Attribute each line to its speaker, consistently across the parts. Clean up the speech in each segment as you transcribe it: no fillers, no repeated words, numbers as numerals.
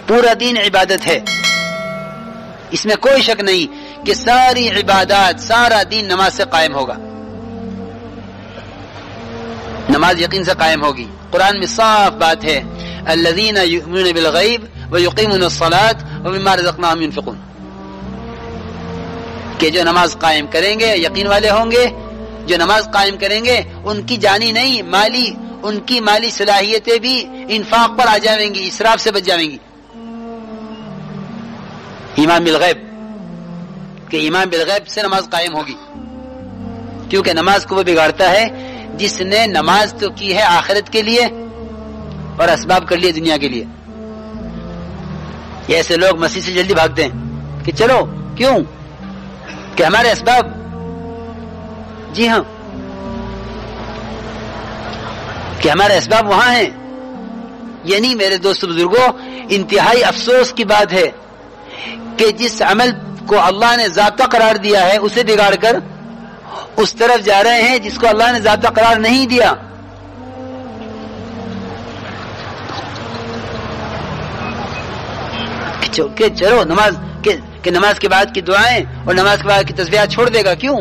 Speaker 1: پورا دین عبادت ہے، اس میں کوئی شک نہیں کہ ساری عبادات، سارا دین نماز سے قائم ہوگا، نماز یقین سے قائم ہوگی۔ قرآن میں صاف بات ہے، الذین یؤمنون بالغیب ویقیمون الصلاۃ ومما رزقناہم ينفقون، کہ جو نماز قائم کریں گے یقین والے ہوں گے، جو نماز قائم کریں گے ان کی جانی نہیں مالی، ان کی مالی صلاحیتیں بھی انفاق پر آ جائیں گی، اسراف سے بچ جائیں گی۔ ایمان بالغیب، کہ ایمان بالغیب سے نماز قائم ہوگی، کیونکہ نماز کو وہ بگاڑتا ہے جس نے نماز تو کی ہے آخرت کے لیے اور اسباب کر لیے دنیا کے لیے۔ یہ ایسے لوگ مسیح سے جلدی بھاگتے ہیں کہ چلو، کیوں کہ ہمارے اسباب، جی ہاں، کہ ہمارے اسباب وہاں ہیں۔ یعنی میرے دوست بزرگوں، انتہائی افسوس کی بات ہے کہ جس عمل کو اللہ نے ضابطہ قرار دیا ہے اسے بگاڑ کر اس طرف جا رہے ہیں جس کو اللہ نے ضابطہ قرار نہیں دیا۔ کہ چلو نماز، کہ نماز کے بعد کی دعائیں اور نماز کے بعد کی تسبیحات چھوڑ دے گا، کیوں؟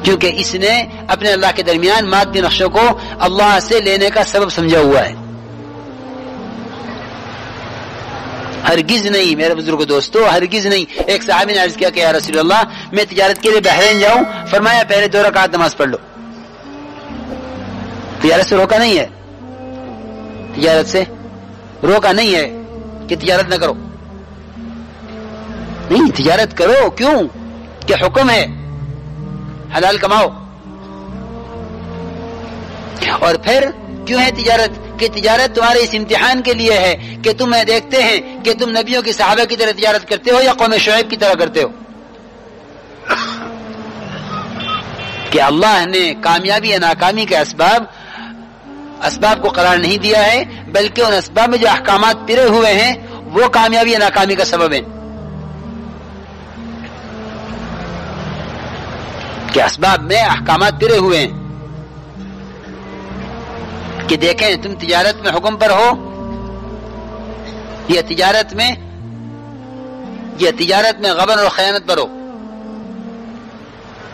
Speaker 1: کیونکہ اس نے اپنے اللہ کے درمیان مادی نقشوں کو اللہ سے لینے کا سبب سمجھا ہوا ہے۔ ہرگز نہیں میرے بزرگ دوستو، ہرگز نہیں۔ ایک صحابی نے عرض کیا کہ یا رسول اللہ، میں تجارت کے لیے بحرین جاؤں، فرمایا پہلے 2 رکعت نماز پڑھ لو۔ تجارت سے روکا نہیں ہے، تجارت سے روکا نہیں ہے کہ تجارت نہ کرو، نہیں، تجارت کرو، کیوں کہ حکم ہے حلال کماؤ۔ اور پھر کیوں ہے تجارت؟ کہ تجارت تمہارے اس امتحان کے لیے ہے کہ تمہیں دیکھتے ہیں کہ تم نبیوں کی صحابہ کی طرح تجارت کرتے ہو یا قوم شعیب کی طرح کرتے ہو، کہ اللہ نے کامیابی یا ناکامی کے اسباب کو قرار نہیں دیا ہے، بلکہ ان اسباب میں جو احکامات پرے ہوئے ہیں وہ کامیابی یا ناکامی کا سبب ہے۔ کہ اسباب میں احکامات پرے ہوئے ہیں کہ دیکھیں تم تجارت میں حکم پر ہو یا تجارت میں غبن اور خیانت پر ہو،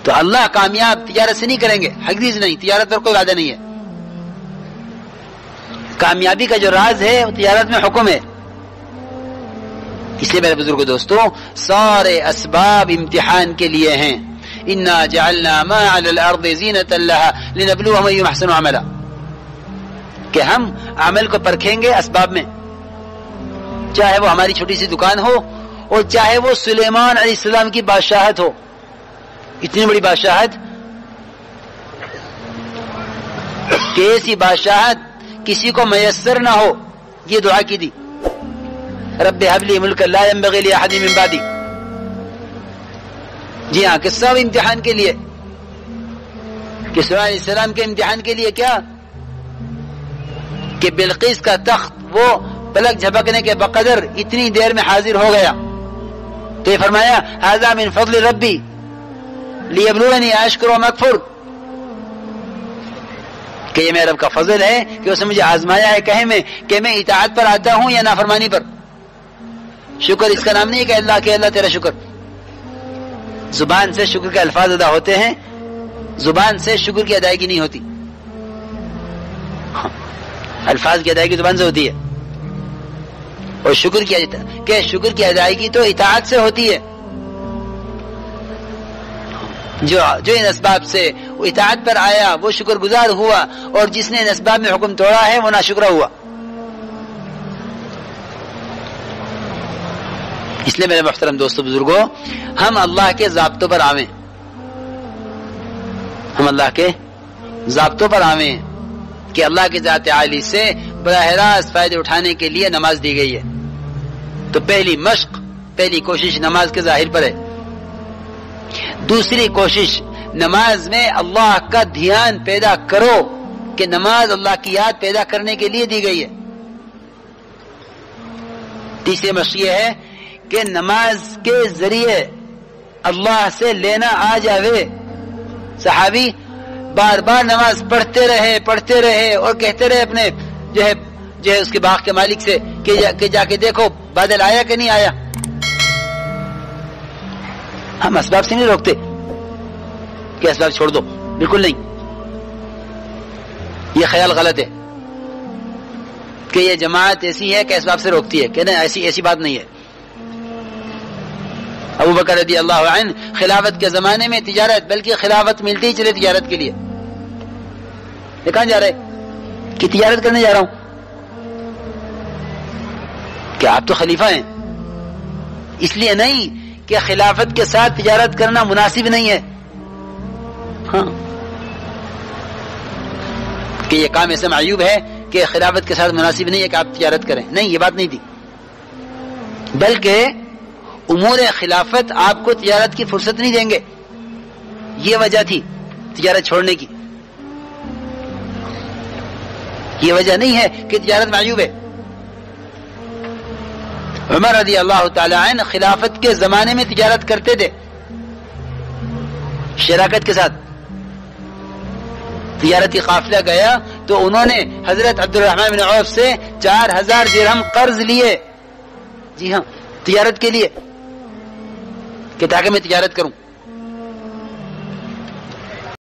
Speaker 1: تو اللہ کامیاب تجارت سے نہیں کریں گے، ہرگز نہیں، تجارت پر کوئی وعدہ نہیں ہے۔ کامیابی کا جو راز ہے وہ تجارت میں حکم ہے۔ اس لیے میرے بزرگ دوستوں، سارے اسباب امتحان کے لیے ہیں۔ انا جعلنا ما علی الارض زینۃ لها لنبلوهم ايهم احسن عملا، کہ ہم عمل کو پرکھیں گے اسباب میں، چاہے وہ ہماری چھوٹی سی دکان ہو اور چاہے وہ سلیمان علیہ السلام کی بادشاہت ہو، اتنی بڑی بادشاہت کہ ایسی بادشاہت کسی کو میسر نہ ہو، یہ دعا کی دی، رب هب لي ملكا لا ينبغي لأحد من بعدي۔ جی ہاں، کہ سب امتحان کے لیے، کہ سلیمان علیہ السلام کے امتحان کے لیے کیا کہ بلقیس کا تخت وہ پلک جھپکنے کے بقدر اتنی دیر میں حاضر ہو گیا، تو یہ فرمایا ھذا من فضل ربی لیبلونی اشکر ام اکفر، کہ یہ میرے رب کا فضل ہے کہ اس نے مجھے آزمایا ہے کہ میں اطاعت پر آتا ہوں یا نافرمانی پر۔ شکر اس کا نام نہیں ہے کہ اللہ تیرا شکر، زبان سے شکر کے الفاظ ادا ہوتے ہیں، زبان سے شکر کی ادائیگی نہیں ہوتی، الفاظ کی ادائیگی زبان سے ہوتی ہے، اور شکر کی ادائیگی تو اطاعت سے ہوتی ہے۔ جو ان اسباب سے اطاعت پر آیا وہ شکر گزار ہوا، اور جس نے ان اسباب میں حکم توڑا ہے وہ ناشکرا ہوا۔ اس لیے میرے محترم دوستو بزرگوں، ہم اللہ کے ضابطوں پر آویں، ہم اللہ کے ضابطوں پر آویں کہ اللہ کی ذات عالی سے براہ راست فائدے اٹھانے کے لیے نماز دی گئی ہے۔ تو پہلی کوشش نماز کے ظاہر پر ہے، دوسری کوشش نماز میں اللہ کا دھیان پیدا کرو، کہ نماز اللہ کی یاد پیدا کرنے کے لیے دی گئی ہے۔ تیسری مشق یہ ہے کہ نماز کے ذریعے اللہ سے لینا آ جاوے، صحابی بار بار نماز پڑھتے رہے اور کہتے رہے اپنے جو ہے اس کے باغ کے مالک سے کہ جا کے دیکھو بادل آیا کہ نہیں آیا. ہم اسباب سے نہیں روکتے کہ اسباب چھوڑ دو، بالکل نہیں. یہ خیال غلط ہے کہ یہ جماعت ایسی ہے کہ اسباب سے روکتی ہے، کہ نہیں، ایسی بات نہیں ہے. ابو بکر رضی اللہ عنہ خلافت کے زمانے میں تجارت، بلکہ خلافت ملتی ہی چلے تجارت کے لیے. یہ کہاں جا رہے کہ تجارت کرنے جا رہا ہوں؟ کہ آپ تو خلیفہ ہیں، اس لیے نہیں کہ خلافت کے ساتھ تجارت کرنا مناسب نہیں ہے. ہاں کہ یہ کام ایسا معیوب ہے کہ خلافت کے ساتھ مناسب نہیں ہے کہ آپ تجارت کریں، نہیں، یہ بات نہیں تھی. بلکہ امور خلافت آپ کو تجارت کی فرصت نہیں دیں گے، یہ وجہ تھی تجارت چھوڑنے کی. یہ وجہ نہیں ہے کہ تجارت معیوب ہے. عمر رضی اللہ تعالی عنہ خلافت کے زمانے میں تجارت کرتے تھے شراکت کے ساتھ. تجارتی قافلہ گیا تو انہوں نے حضرت عبد الرحمن بن عوف سے 4000 درہم قرض لیے، جی ہاں، تجارت کے لیے، کہ تاکہ میں تجارت کروں.